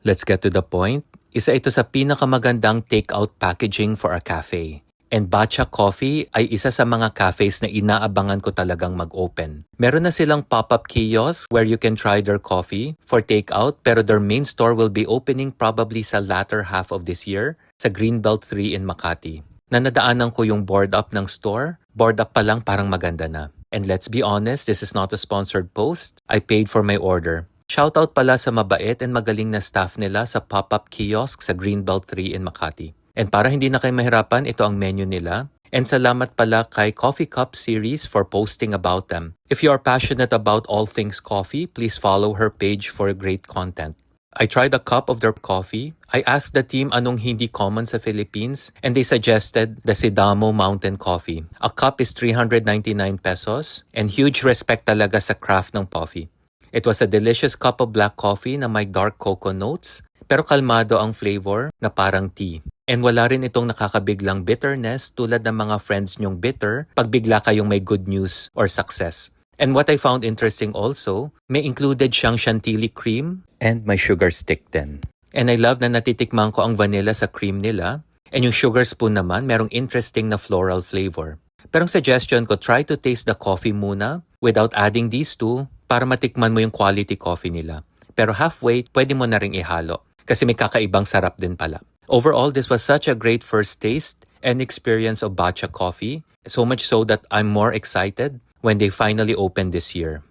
Let's get to the point. Isa ito sa pinakamagandang take-out packaging for a cafe. And Batcha Coffee ay isa sa mga cafes na inaabangan ko talagang mag-open. Meron na silang pop-up kiosk where you can try their coffee for take-out, pero their main store will be opening probably sa latter half of this year sa Greenbelt 3 in Makati. Nanadaanan ko yung board up ng store. Board up pa lang parang maganda na. And let's be honest, this is not a sponsored post. I paid for my order. Shoutout pala sa mabait and magaling na staff nila sa pop-up kiosk sa Greenbelt 3 in Makati. And para hindi na kayo mahirapan, ito ang menu nila. And salamat pala kay Coffee Cup Series for posting about them. If you are passionate about all things coffee, please follow her page for great content. I tried a cup of their coffee. I asked the team anong hindi common sa Philippines and they suggested the Sidamo Mountain Coffee. A cup is 399 pesos and huge respect talaga sa craft ng coffee. It was a delicious cup of black coffee na may dark cocoa notes pero kalmado ang flavor na parang tea. And wala rin itong nakakabiglang bitterness tulad ng mga friends nyong bitter pag bigla kayong may good news or success. And what I found interesting also, may included siyang chantilly cream and may sugar stick din. And I love na natitikman ko ang vanilla sa cream nila and yung sugar spoon naman merong interesting na floral flavor. Pero ang suggestion ko, try to taste the coffee muna without adding these two para matikman mo yung quality coffee nila. Pero halfway, pwede mo na ring ihalo kasi may kakaibang sarap din pala. Overall, this was such a great first taste and experience of Batcha Coffee, so much so that I'm more excited when they finally open this year.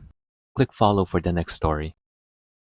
Click follow for the next story.